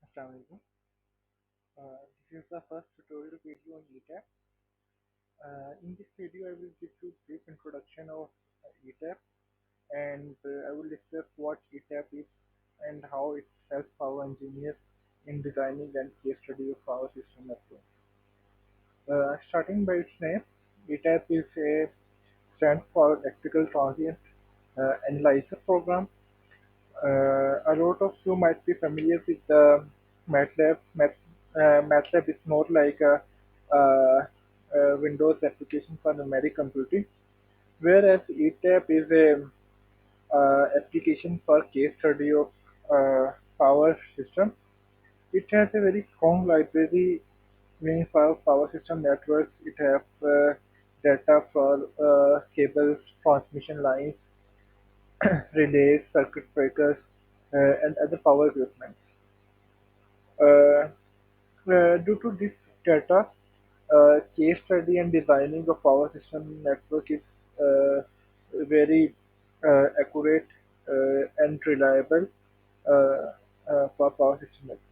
Assalamualaikum. This is the first tutorial video on ETAP. In this video, I will give you a brief introduction of ETAP and I will discuss what ETAP is and how it helps our engineers in designing and case study of power system network. Starting by its name, ETAP is a stands for Electrical Transient Analyzer Program. A lot of you might be familiar with the MATLAB. MATLAB is more like a Windows application for numeric computing, whereas ETAP is a application for case study of power system. It has a very strong library for power system networks. It has data for cables, transmission lines, relays, circuit breakers, and other power equipment. Uh, due to this data, case study and designing of power system network is very accurate and reliable for power system network.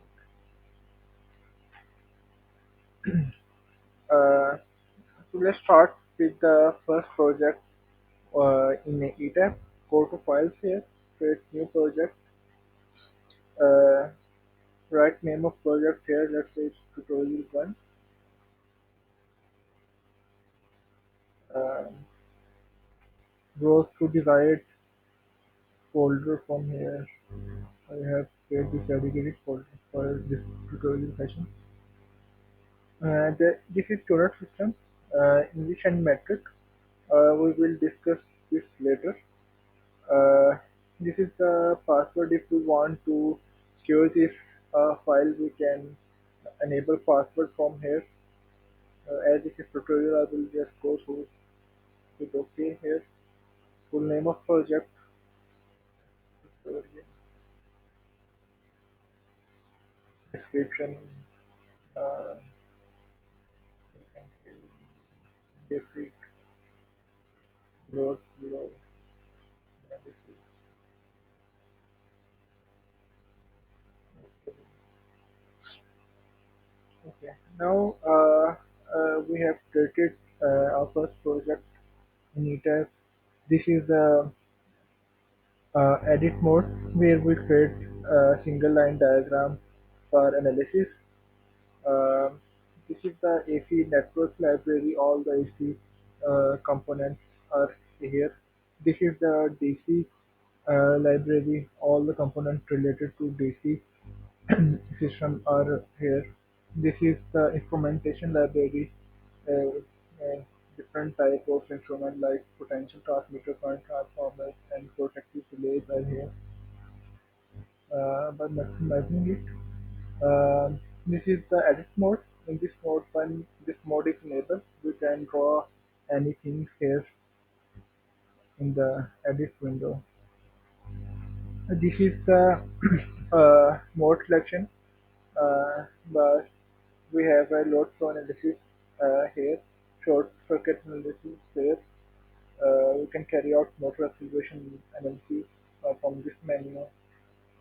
Uh, so let's start with the first project in ETAP. Go to files here, create new project, uh, write name of project here. Let's say it's tutorial one. Uh, Go to desired folder from here. I have created this dedicated folder for this tutorial session. This is Donut system, English and metric. We will discuss this later. Uh, this is the password. If we want to secure this file, we can enable password from here. As this is tutorial, I will just go through with OK here. Full name of project, tutorial, description, uh, basic, growth, below, okay. Now we have created our first project in ETAP. This is the edit mode where we create a single line diagram for analysis. Um this is the AC network library. All the AC components are here. This is the DC library. All the components related to DC system are here. This is the instrumentation library. Uh, uh, Different type of instrument like potential transmitter, current transformers, and protective relays are here. By maximizing it, this is the edit mode. In this mode, when this mode is enabled, we can draw anything here in the edit window. This is the mode selection, but we have a load flow analysis here, short circuit analysis here. We can carry out motor acceleration analysis from this menu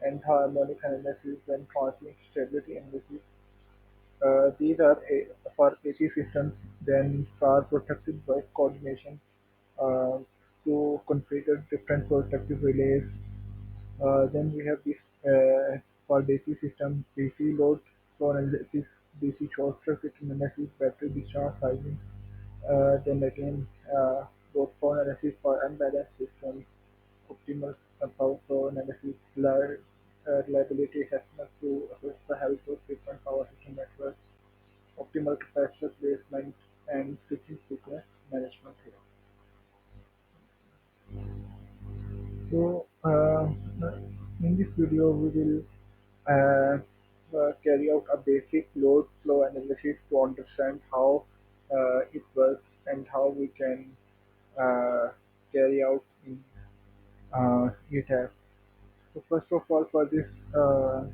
and harmonic analysis and transient stability analysis. These are for AC systems, then are protected by coordination uh, to configure different protective relays. Then we have this for DC system, DC load flow analysis, DC short circuit analysis, battery discharge sizing. Then again, load flow analysis for unbalanced systems, optimal power flow analysis, reliability assessment to assess the health of different power system networks, optimal capacitor placement, and switching sequence management here. So, in this video, we will carry out a basic load flow analysis to understand how it works and how we can uh, carry out in ETAP. So, first of all, for this uh,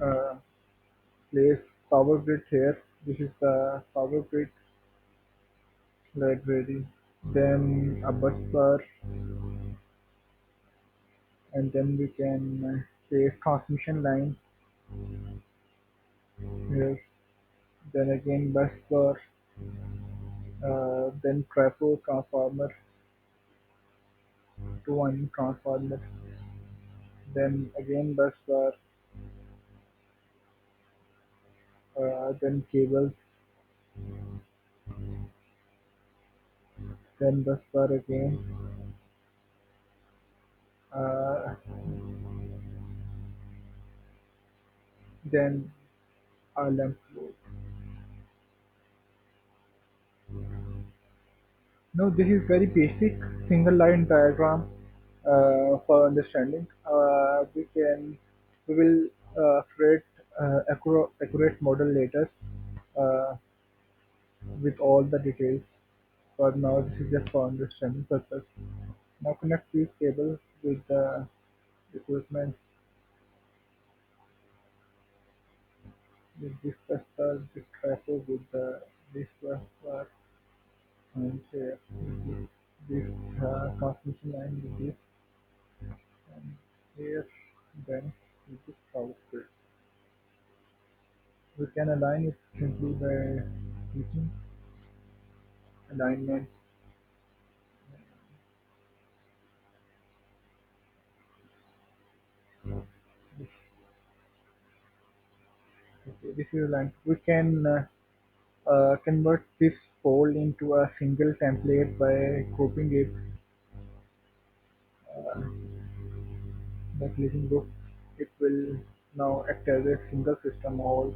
uh, place power grid here, this is the power grid library. Then a bus bar, and then we can say transmission line here, then again bus bar, then trafo transformer, two winding transformer, then again bus bar, then cables, then bus bar again, uh, then lamp load. Now this is very basic single line diagram for understanding. We will create accurate model later uh, with all the details. For now, this is just for understanding purpose. Now connect these cables with the equipment with this cluster, this tracker with this cluster, and this transmission line with this, and here then with this power grid. We can align it simply by clicking alignment. Okay, this is aligned. We can convert this fold into a single template by grouping it by clicking group. It will now act as a single system all.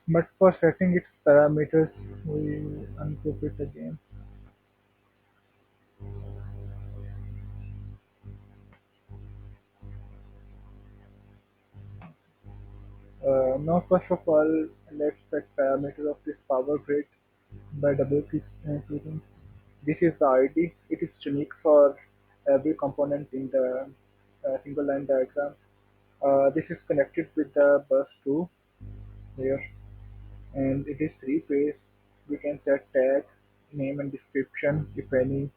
But for setting its parameters, we ungroup it again. Now, first of all, let's set parameters of this power grid by clicking. This is the ID. It is unique for every component in the single line diagram. This is connected with the bus 2 here, and it is three phase. We can set tag, name, and description if any.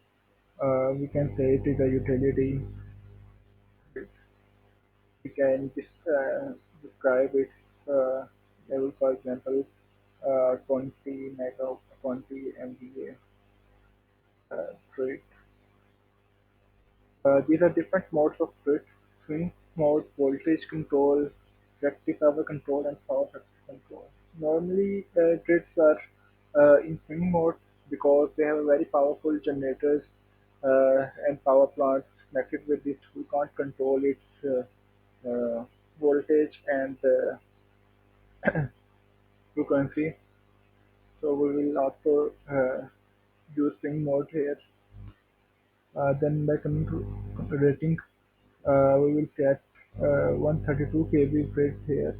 We can say it is a utility. We can describe its level, for example, 20 mega, 20 MVA rate. These are different modes of grid: swing mode, voltage control, rectifier control, and power factor control. Normally, grids are in swing mode because they have very powerful generators and power plants connected with it. We can't control its voltage and frequency. So we will also use swing mode here. Then by coming to rating, we will set 132 kV grid here.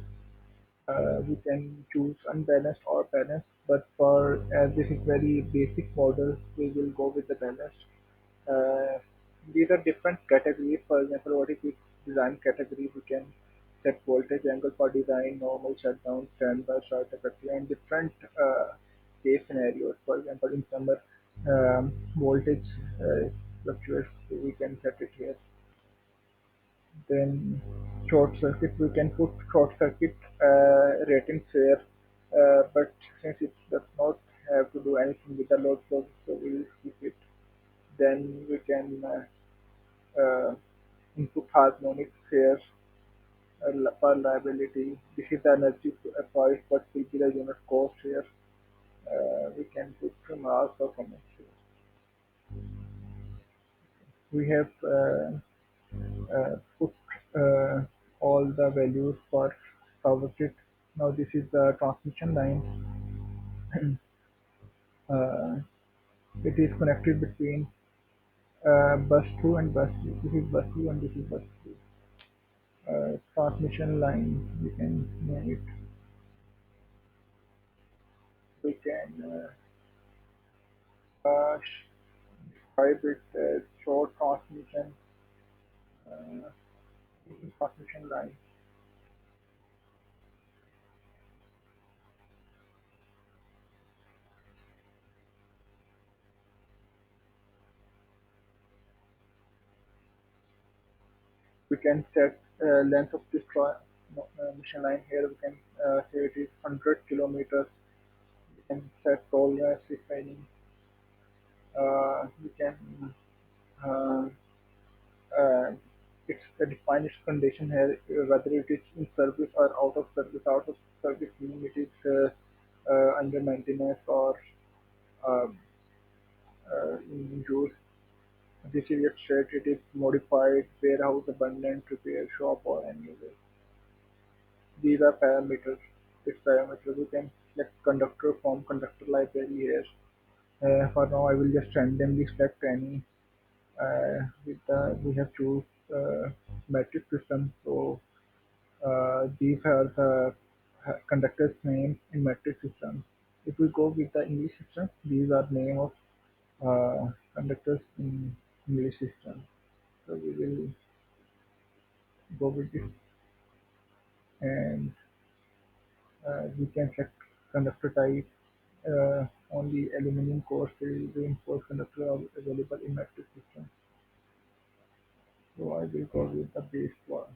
We can choose unbalanced or balanced, but for as this is very basic model, we will go with the balanced. Uh, these are different categories. For example, what if we design category? We can set voltage angle for design, normal shutdown, standby, short effective, and different case scenarios. For example, in summer, voltage fluctuates, so we can set it here. Then short circuit, we can put short circuit ratings here, but since it does not have to do anything with the load flow, so we will skip it. Then we can input harmonics here for liability. This is the energy price, what will be the unit cost here. We can put mass or comments here. We have put all the values for power grid. Now this is the transmission line. Uh, it is connected between bus 2 and bus 3. This is bus 2 and this is bus 3. Transmission line, we can name it. We can describe it as short uh, transmission line. We can set length of this mission line here. We can say it is 100 kilometers. We can set tolerance if any. We can uh, uh, define its condition here, whether it is in service or out of service. Out of service meaning it is under maintenance or uh, in use. This is yet said it is modified, warehouse, abandoned, repair shop, or any other. These are parameters. Its parameters. We can select conductor from conductor library here. For now, I will just randomly select any. We have choose metric system. So these are the conductors' name in metric system. If we go with the English system, these are name of conductors in English system. So we will go with this, and we can check conductor type. Only aluminum core steel reinforced conductor are available in metric system. So I will go with the base one.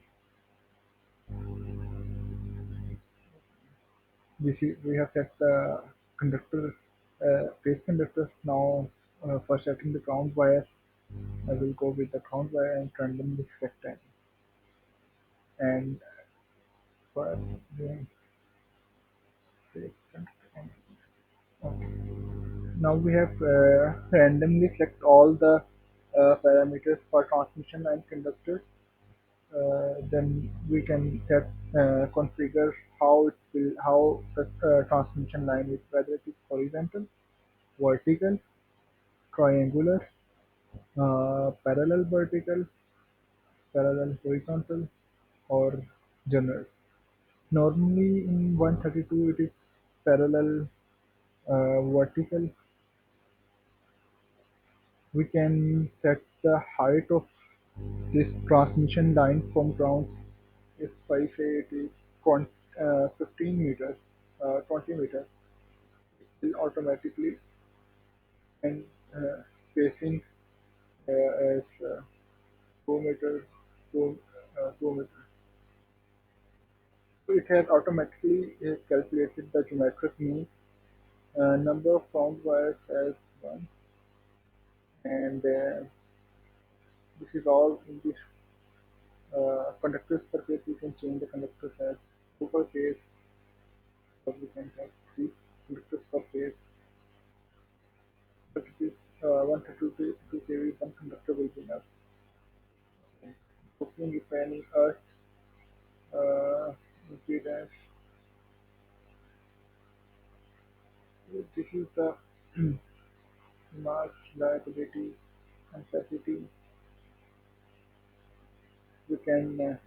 We have set the conductor base conductors now. For setting the ground wire, I will go with the ground wire and randomly select it. And for doing base conductor. Okay. Now we have randomly select all the parameters for transmission and conductor. Then we can set configure how the transmission line is, whether it is horizontal, vertical, triangular, parallel vertical, parallel horizontal, or general. Normally in 132 it is parallel vertical. We can set the height of this transmission line from ground. If I say it is 15 meters, 20 meters, it will automatically and spacing as 2 meters, 2 meters. So it has automatically calculated the geometric mean, number of round wires as 1, and this is all in this conductors per phase. We can change the conductors as 2 per phase, or we can have 3 conductors per phase. But it is 132 kV, one conductor will be enough. Opening if any earth impedance. This is the mass, liability, and capacity. We can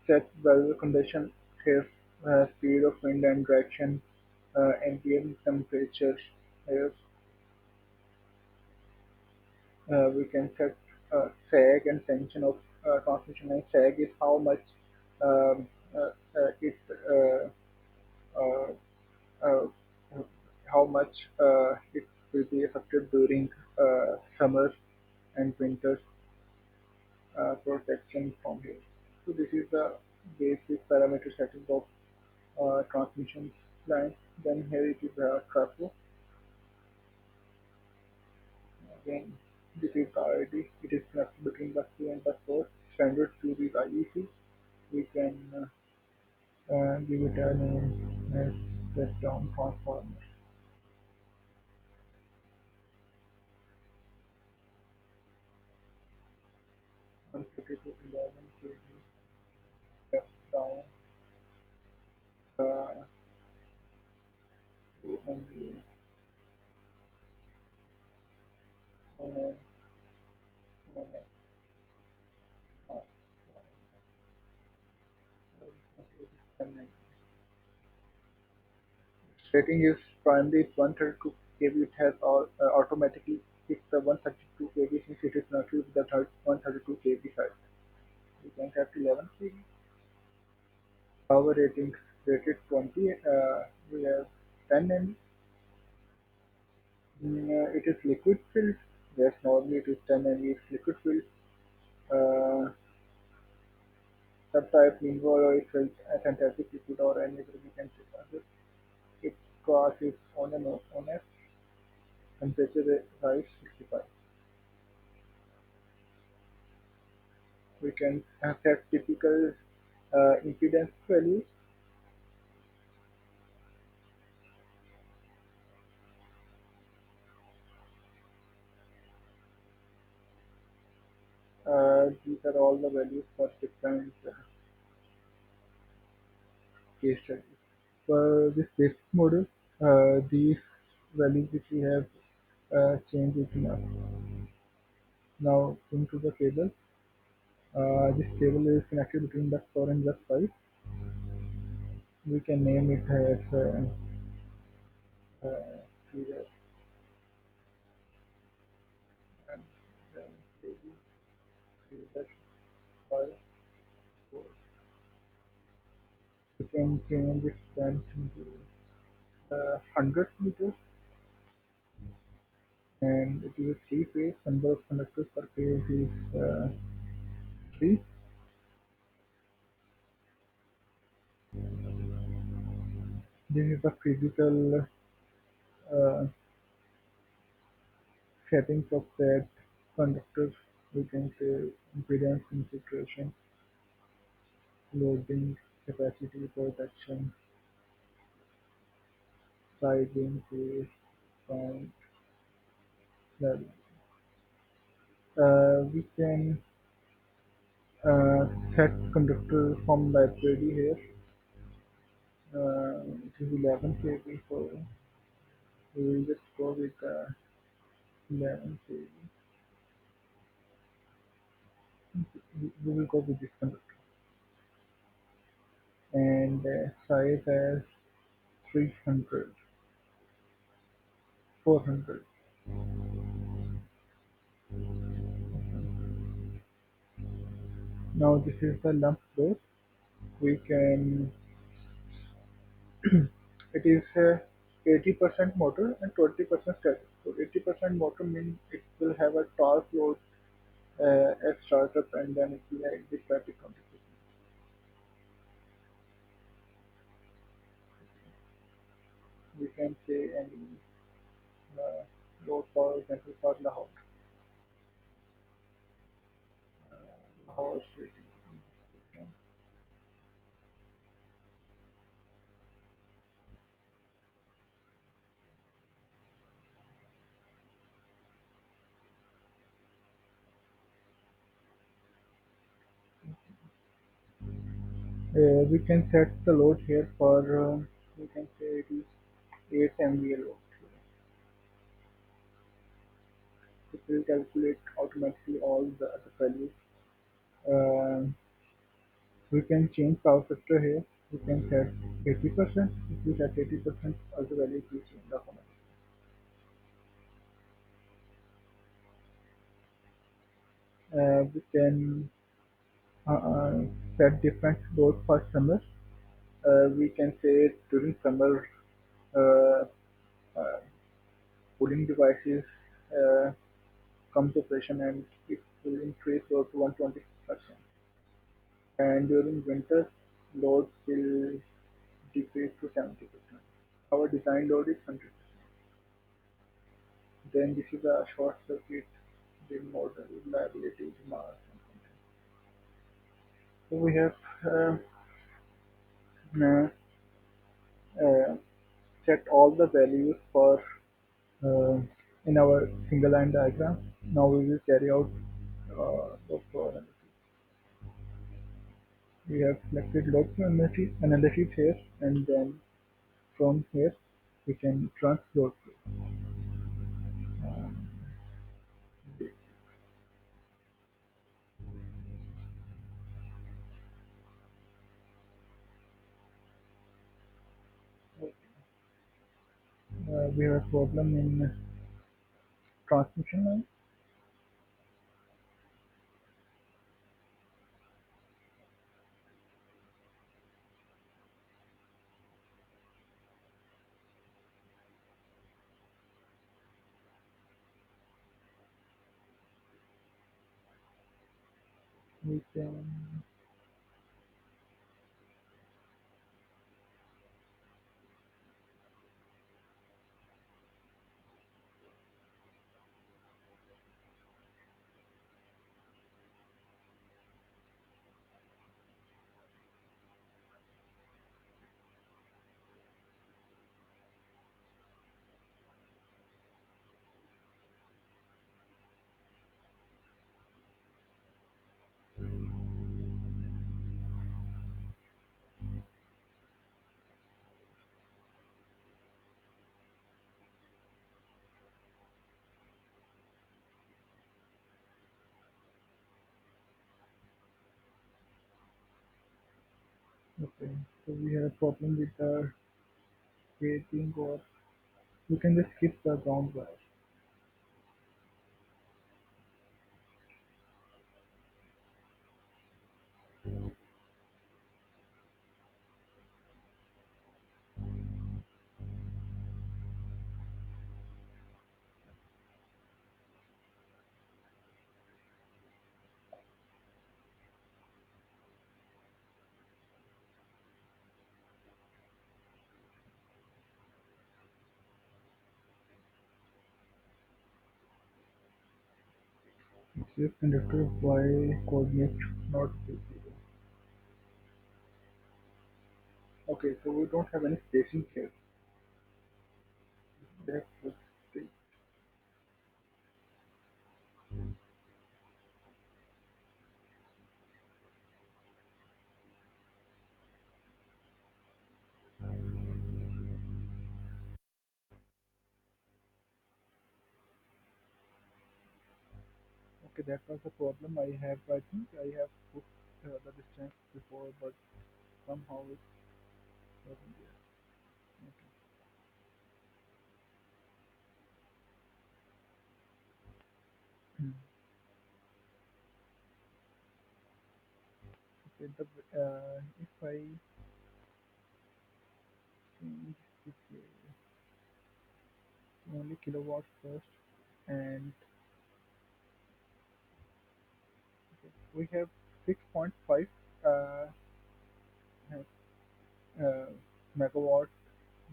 set weather condition here, speed of wind and direction, ambient temperature. Here, we can set sag and tension of transmission line. Sag is how much um, it uh, uh, it will be affected during summer and winter protection from here. So this is the basic parameter setting of transmission line. Then here it is trafo. Again, this is the RD. It is connected between the 3 and the 4. Standard tube is IEC. We can give it a name as step down transformer. 132 to 11 kV step down to only uh, uh, rating is primarily 132 kV. It has automatically picked the 132 kV since it is not with the 132 kV side. We can have 11 kV. Power ratings rated 20. We have 10 MB. It is liquid filled. Yes, normally it is 10 MV is liquid filled. Uh, Subtype meanwhile it is a synthetic liquid or any other we can say other. Its class is on a temperature rise 65. We can set typical impedance values. These are all the values for different case studies. For this basic model, these values which we have changed it now. Now into the table. This table is connected between bus 4 and bus 5. We can name it as serial and then table serial 5, 4. We can change its length into 100 meters and it is a three phase. Number of conductors per phase is 3. This is the physical uh, settings of that conductors. We can say impedance concentration, loading, capacity, protection, sizing, phase, count, level. We can set conductor from library here. It is 11 kV, so we will just go with 11 kV. We will go with this conductor and size as 300, 400. Now this is the lump load. We can it is 80% motor and 20% static. So 80% motor means it will have a torque load at startup and then it will have the static 20%. We can say any uh, load for example for Lahore city. We can set the load here for we can say it is 8 MVA load. It will calculate automatically all the other values. Uh, we can change power factor here. We can set 80%. If we set 80%, other values will change automatically. We can set different loads for summer. We can say during summer, uh, uh, cooling devices uh, come to operation and it will increase load to 120%. And during winter, loads will decrease to 70%. Our design load is 100%. Then this is a short circuit, the model reliability, mass, and content. So we have uh, uh, set all the values for uh, in our single line diagram. Now we will carry out load flow analysis. We have selected load flow analysis here, and then from here we can transload flow. We have a problem in transmission line. We can, okay, so we have a problem with the creating, or you can just skip the ground wire. If conductor y coordinate not be zero. Okay, so we don't have any spacing here. That's what the- okay, that was the problem I have. I think I have put the distance before, but somehow it wasn't there. Okay. Hmm. Okay, if I change this only kilowatts first, and okay, we have 6.5 uh, uh, megawatt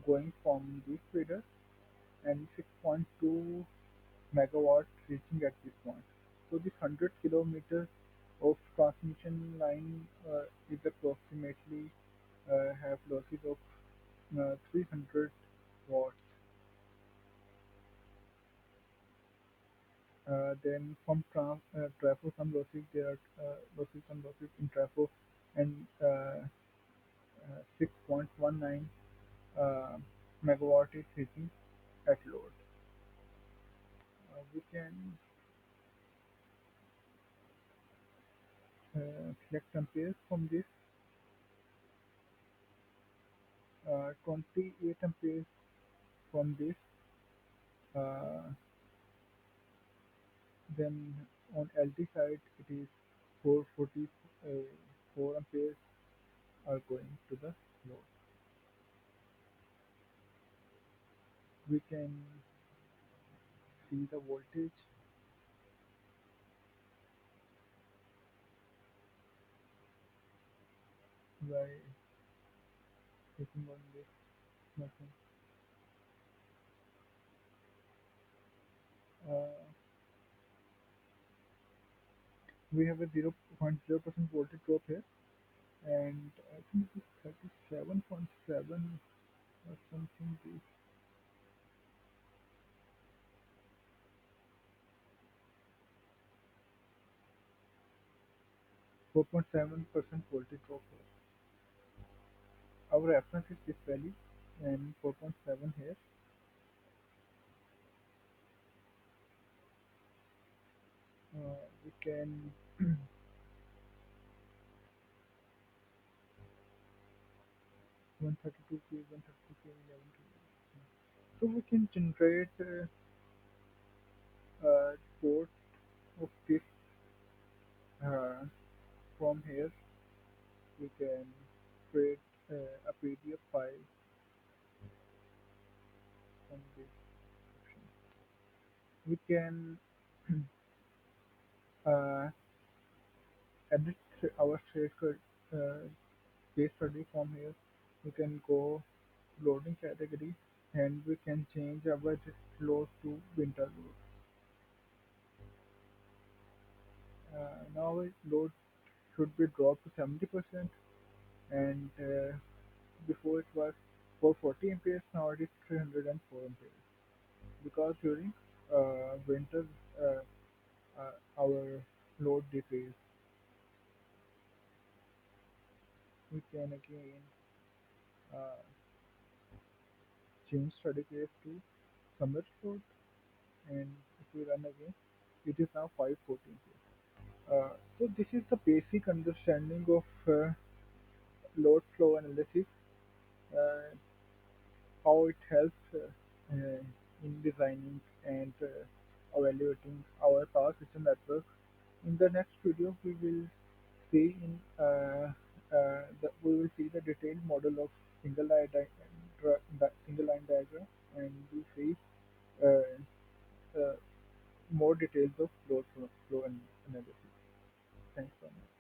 going from this feeder and 6.2 megawatt reaching at this point. So this 100 kilometers of transmission line is approximately have losses of 300 watts. Then from trafo, some losses there are some losses in trafo, and 6.19 uh, megawatt is hitting at load. We can select amperes from this 28 amperes from this. Uh, then on LT side it is 444 amperes are going to the load. We can see the voltage by clicking on this button. Uh, we have a 0.0% voltage drop here, and I think it is 37.7 or something. This 4.7% voltage drop here. Our reference is this value and 4.7 here. We can 132K, 132K, 11K. So we can generate report of this uh, from here. We can create a PDF file from this section. We can uh, edit our case study from here. We can go loading category and we can change our load to winter load. Now our load should be dropped to 70%, and before it was 440 amperes, now it is 304 amperes. Because during winter uh, our load decrease. We can again uh, change study case to summer load, and if we run again, it is now 514 amperes. So this is the basic understanding of load flow analysis, uh, how it helps in designing and evaluating our power system network. In the next video, see in we will see the detailed model of single line diagram, and we see uh, more details of flow analysis. Thanks so much.